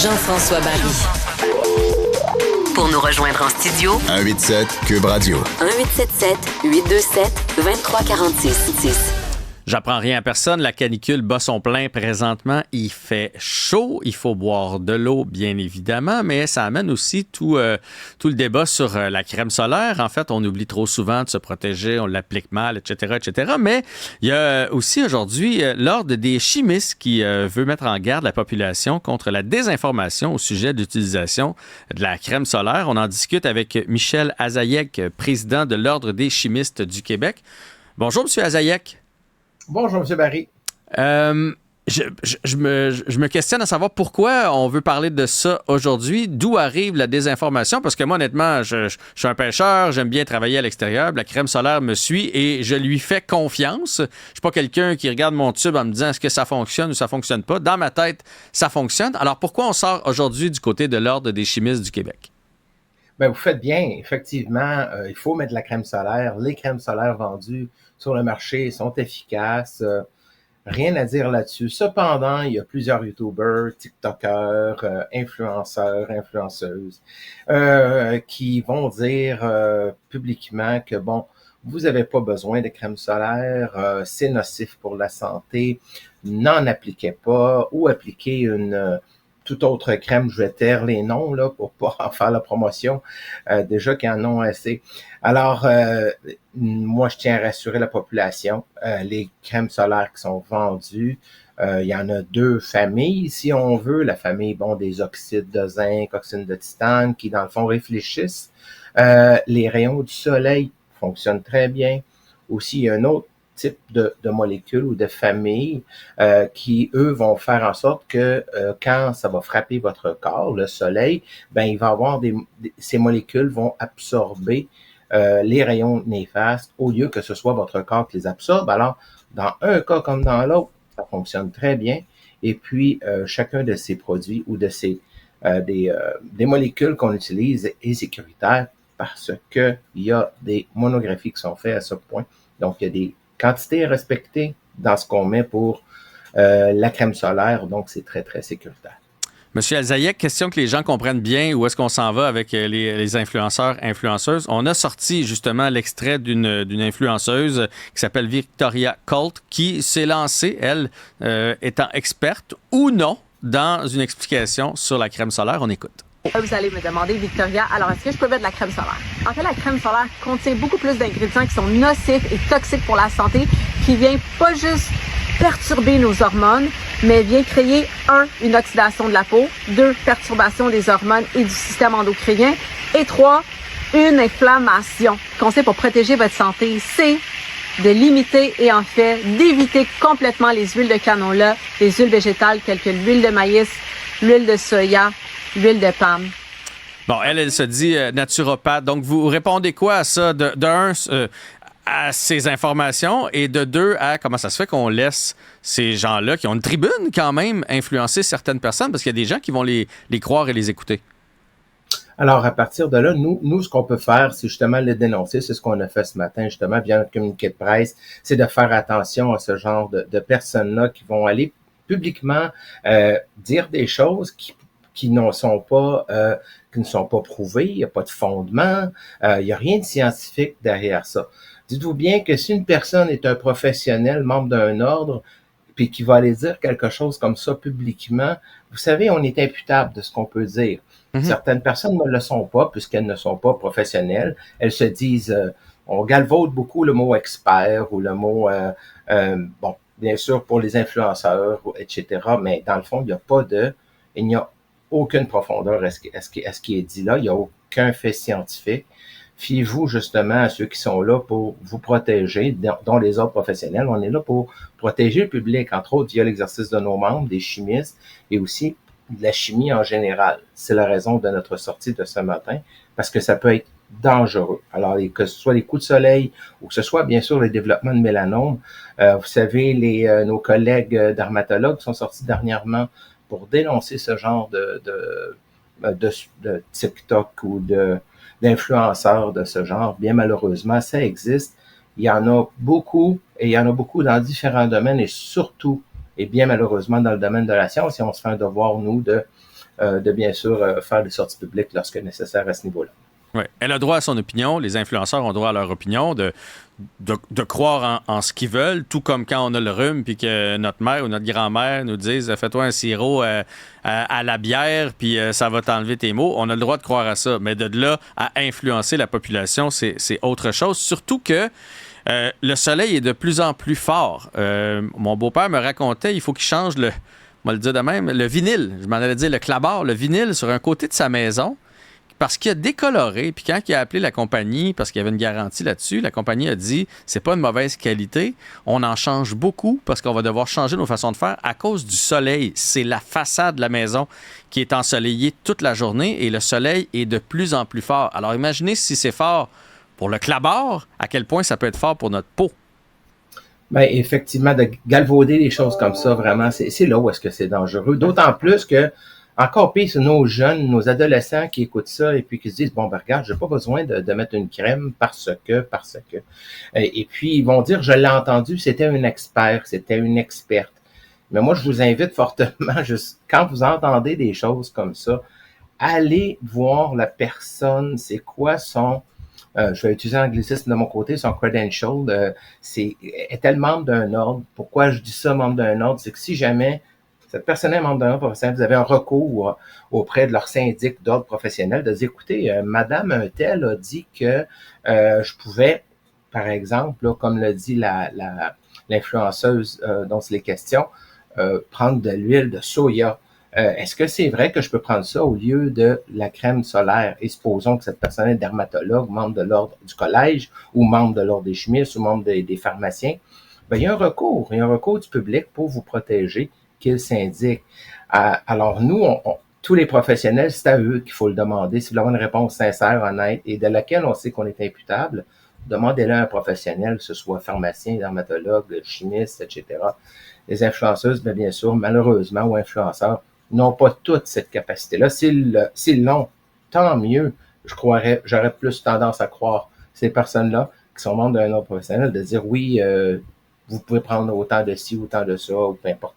Jean-François Barry. Pour nous rejoindre en studio, 187 Cube Radio. 1877-827-2346. J'apprends rien à personne, la canicule bat son plein présentement. Il fait chaud, il faut boire de l'eau, bien évidemment, mais ça amène aussi tout le débat sur la crème solaire. En fait, on oublie trop souvent de se protéger, on l'applique mal, etc., etc. Mais il y a aussi aujourd'hui l'Ordre des chimistes qui veut mettre en garde la population contre la désinformation au sujet de l'utilisation de la crème solaire. On en discute avec Michel Azaïek, président de l'Ordre des chimistes du Québec. Bonjour, M. Azaïek. Bonjour, M. Barry. Je me questionne à savoir pourquoi on veut parler de ça aujourd'hui. D'où arrive la désinformation? Parce que moi, honnêtement, je suis un pêcheur, j'aime bien travailler à l'extérieur. La crème solaire me suit et je lui fais confiance. Je suis pas quelqu'un qui regarde mon tube en me disant est-ce que ça fonctionne ou ça fonctionne pas. Dans ma tête, ça fonctionne. Alors pourquoi on sort aujourd'hui du côté de l'Ordre des chimistes du Québec? Bien, vous faites bien. Effectivement, il faut mettre de la crème solaire. Les crèmes solaires vendues sur le marché sont efficaces. Rien à dire là-dessus. Cependant, il y a plusieurs YouTubers, TikTokers, influenceurs, influenceuses qui vont dire publiquement que, bon, vous n'avez pas besoin de crème solaire, c'est nocif pour la santé, n'en appliquez pas ou appliquez une toute autre crème, je vais taire les noms là pour pas en faire la promotion, déjà qu'ils en ont assez. Alors, moi, je tiens à rassurer la population. Les crèmes solaires qui sont vendues, il y en a deux familles, si on veut. La famille, bon, des oxydes de zinc, oxydes de titane, qui, dans le fond, réfléchissent. Les rayons du soleil fonctionnent très bien. Aussi, il y a un autre type de molécules ou de familles qui, eux, vont faire en sorte que quand ça va frapper votre corps, le soleil, ben il va avoir ces molécules vont absorber les rayons néfastes au lieu que ce soit votre corps qui les absorbe. Alors, dans un cas comme dans l'autre, ça fonctionne très bien. Et puis, chacun de ces produits ou de ces des molécules qu'on utilise est sécuritaire parce que il y a des monographies qui sont faites à ce point. Donc, il y a des quantités à respecter dans ce qu'on met pour la crème solaire. Donc, c'est très, très sécuritaire. Monsieur Azaïek, question que les gens comprennent bien où est-ce qu'on s'en va avec les influenceurs, influenceuses. On a sorti justement l'extrait d'une influenceuse qui s'appelle Victoria Colt qui s'est lancée, elle, étant experte ou non, dans une explication sur la crème solaire. On écoute. Vous allez me demander, Victoria, alors est-ce que je peux mettre de la crème solaire? En fait, la crème solaire contient beaucoup plus d'ingrédients qui sont nocifs et toxiques pour la santé, qui viennent pas juste perturber nos hormones, mais vient créer, une oxydation de la peau, 2, perturbation des hormones et du système endocrinien, et 3, une inflammation. Conseil pour protéger votre santé, c'est de limiter et en fait d'éviter complètement les huiles de canola, les huiles végétales telles que l'huile de maïs, l'huile de soya, l'huile de palme. Bon, elle se dit naturopathe. Donc, vous répondez quoi à ça? De un, à ces informations et de deux, à comment ça se fait qu'on laisse ces gens-là qui ont une tribune quand même influencer certaines personnes parce qu'il y a des gens qui vont les croire et les écouter. Alors, à partir de là, nous, ce qu'on peut faire, c'est justement le dénoncer. C'est ce qu'on a fait ce matin, justement, via notre communiqué de presse. C'est de faire attention à ce genre de personnes-là qui vont aller publiquement dire des choses qui ne sont pas prouvées, il n'y a pas de fondement, il n'y a rien de scientifique derrière ça. Dites-vous bien que si une personne est un professionnel, membre d'un ordre, puis qui va aller dire quelque chose comme ça publiquement, vous savez, on est imputable de ce qu'on peut dire. Mm-hmm. Certaines personnes ne le sont pas, puisqu'elles ne sont pas professionnelles. Elles se disent, on galvaude beaucoup le mot expert ou le mot, bon, bien sûr pour les influenceurs, etc., mais dans le fond, il n'y a aucune profondeur à ce qui est dit là. Il n'y a aucun fait scientifique. Fiez-vous justement à ceux qui sont là pour vous protéger, dont les autres professionnels. On est là pour protéger le public, entre autres via l'exercice de nos membres, des chimistes, et aussi de la chimie en général. C'est la raison de notre sortie de ce matin, parce que ça peut être dangereux. Alors, que ce soit les coups de soleil ou que ce soit, bien sûr, le développement de mélanome, vous savez, nos collègues dermatologues sont sortis dernièrement pour dénoncer ce genre de TikTok ou d'influenceurs de ce genre. Bien malheureusement, ça existe. Il y en a beaucoup, et il y en a beaucoup dans différents domaines, et surtout, et bien malheureusement, dans le domaine de la science, et on se fait un devoir, nous, de de bien sûr faire des sorties publiques lorsque nécessaire à ce niveau-là. Oui. Elle a droit à son opinion. Les influenceurs ont droit à leur opinion, de croire en ce qu'ils veulent, tout comme quand on a le rhume puis que notre mère ou notre grand-mère nous disent fais-toi un sirop à la bière puis ça va t'enlever tes maux. On a le droit de croire à ça. Mais de là à influencer la population, c'est autre chose. Surtout que le soleil est de plus en plus fort. Mon beau-père me racontait il faut qu'il change on va le dire de même, le vinyle. Je m'en allais dire le clabard, le vinyle sur un côté de sa maison. Parce qu'il a décoloré, puis quand il a appelé la compagnie, parce qu'il y avait une garantie là-dessus, la compagnie a dit c'est pas de mauvaise qualité, on en change beaucoup parce qu'on va devoir changer nos façons de faire à cause du soleil. C'est la façade de la maison qui est ensoleillée toute la journée et le soleil est de plus en plus fort. Alors imaginez si c'est fort pour le clabard, à quel point ça peut être fort pour notre peau. Bien, effectivement, de galvauder les choses comme ça, vraiment, c'est là où est-ce que c'est dangereux. D'autant plus que encore pire, c'est nos jeunes, nos adolescents qui écoutent ça et puis qui se disent, bon, ben regarde, j'ai pas besoin de mettre une crème parce que. Et puis, ils vont dire, je l'ai entendu, c'était un expert, c'était une experte. Mais moi, je vous invite fortement, quand vous entendez des choses comme ça, allez voir la personne, c'est quoi je vais utiliser l'anglicisme de mon côté, son credential, est-elle membre d'un ordre? Pourquoi je dis ça, membre d'un ordre? C'est que si jamais cette personne est membre d'un ordre professionnel, vous avez un recours auprès de leur syndic d'ordre professionnel de dire, écoutez, Madame un tel a dit que je pouvais, par exemple, là, comme l'a dit l'influenceuse dont c'est les questions, prendre de l'huile de soya. Est-ce que c'est vrai que je peux prendre ça au lieu de la crème solaire? Et supposons que cette personne est dermatologue, membre de l'ordre du collège, ou membre de l'ordre des chimistes, ou membre des pharmaciens. Ben, il y a un recours du public pour vous protéger qu'il s'indique. Alors nous, tous les professionnels, c'est à eux qu'il faut le demander. Si vous avez une réponse sincère, honnête, et de laquelle on sait qu'on est imputable, demandez-le à un professionnel, que ce soit pharmacien, dermatologue, chimiste, etc. Les influenceuses, bien sûr, malheureusement, ou influenceurs, n'ont pas toute cette capacité-là. S'ils l'ont, tant mieux. J'aurais plus tendance à croire ces personnes-là qui sont membres d'un ordre professionnel de dire oui, vous pouvez prendre autant de ci, autant de ça, ou peu importe.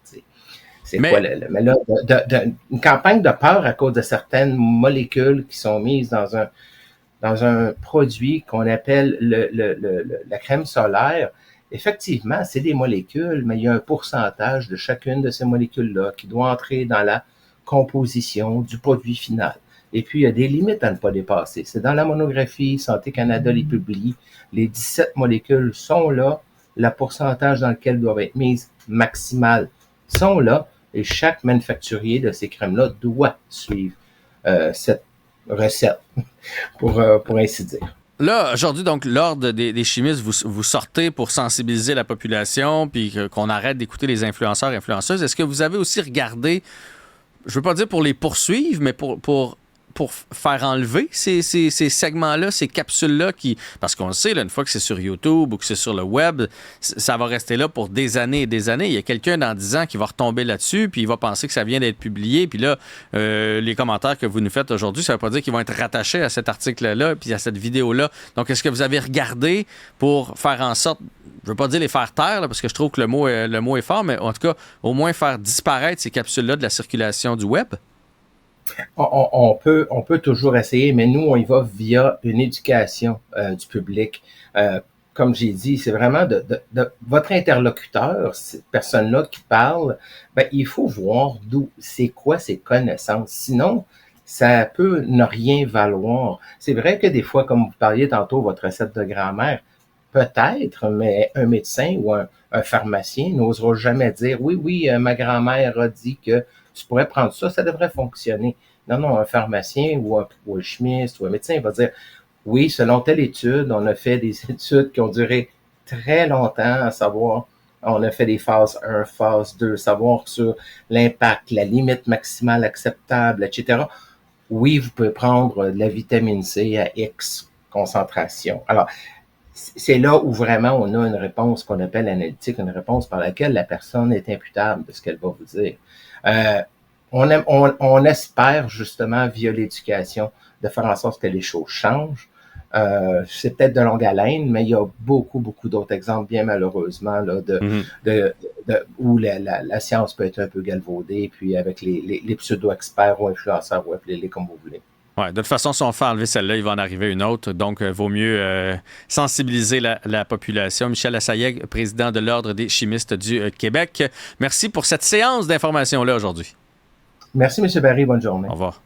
Mais là, une campagne de peur à cause de certaines molécules qui sont mises dans un produit qu'on appelle la crème solaire. Effectivement, c'est des molécules, mais il y a un pourcentage de chacune de ces molécules-là qui doit entrer dans la composition du produit final. Et puis, il y a des limites à ne pas dépasser. C'est dans la monographie, Santé Canada les publie. Les 17 molécules sont là. Le pourcentage dans lequel doivent être mises maximales sont là. Et chaque manufacturier de ces crèmes-là doit suivre cette recette, pour ainsi dire. Là, aujourd'hui, donc, l'Ordre des chimistes, vous sortez pour sensibiliser la population puis qu'on arrête d'écouter les influenceurs et influenceuses. Est-ce que vous avez aussi regardé, je veux pas dire pour les poursuivre, mais pour faire enlever ces segments-là, ces capsules-là parce qu'on le sait, là, une fois que c'est sur YouTube ou que c'est sur le web, ça va rester là pour des années et des années. Il y a quelqu'un dans 10 ans qui va retomber là-dessus, puis il va penser que ça vient d'être publié, puis là, les commentaires que vous nous faites aujourd'hui, ça ne veut pas dire qu'ils vont être rattachés à cet article-là, puis à cette vidéo-là. Donc, est-ce que vous avez regardé pour faire en sorte, je veux pas dire les faire taire, là, parce que je trouve que le mot est fort, mais en tout cas, au moins faire disparaître ces capsules-là de la circulation du web? On peut toujours essayer, mais nous, on y va via une éducation du public. Comme j'ai dit, c'est vraiment de votre interlocuteur, cette personne-là qui parle, ben, il faut voir c'est quoi ses connaissances. Sinon, ça peut ne rien valoir. C'est vrai que des fois, comme vous parliez tantôt, votre recette de grand-mère, peut-être, mais un médecin ou un pharmacien n'osera jamais dire « Oui, ma grand-mère a dit que tu pourrais prendre ça, ça devrait fonctionner. » Non, un pharmacien ou un chimiste ou un médecin va dire « Oui, selon telle étude, on a fait des études qui ont duré très longtemps, à savoir, on a fait des phases 1, phase 2, savoir sur l'impact, la limite maximale acceptable, etc. Oui, vous pouvez prendre de la vitamine C à X concentration. » Alors, c'est là où vraiment on a une réponse qu'on appelle analytique, une réponse par laquelle la personne est imputable de ce qu'elle va vous dire. On espère justement, via l'éducation, de faire en sorte que les choses changent. C'est peut-être de longue haleine, mais il y a beaucoup, beaucoup d'autres exemples, bien malheureusement, là, où la science peut être un peu galvaudée, puis avec les pseudo-experts ou influenceurs, ou appelez-les comme vous voulez. Ouais, de toute façon, si on fait enlever celle-là, il va en arriver une autre. Donc, vaut mieux sensibiliser la population. Michel Assayeg, président de l'Ordre des chimistes du Québec. Merci pour cette séance d'informations-là aujourd'hui. Merci, M. Barry. Bonne journée. Au revoir.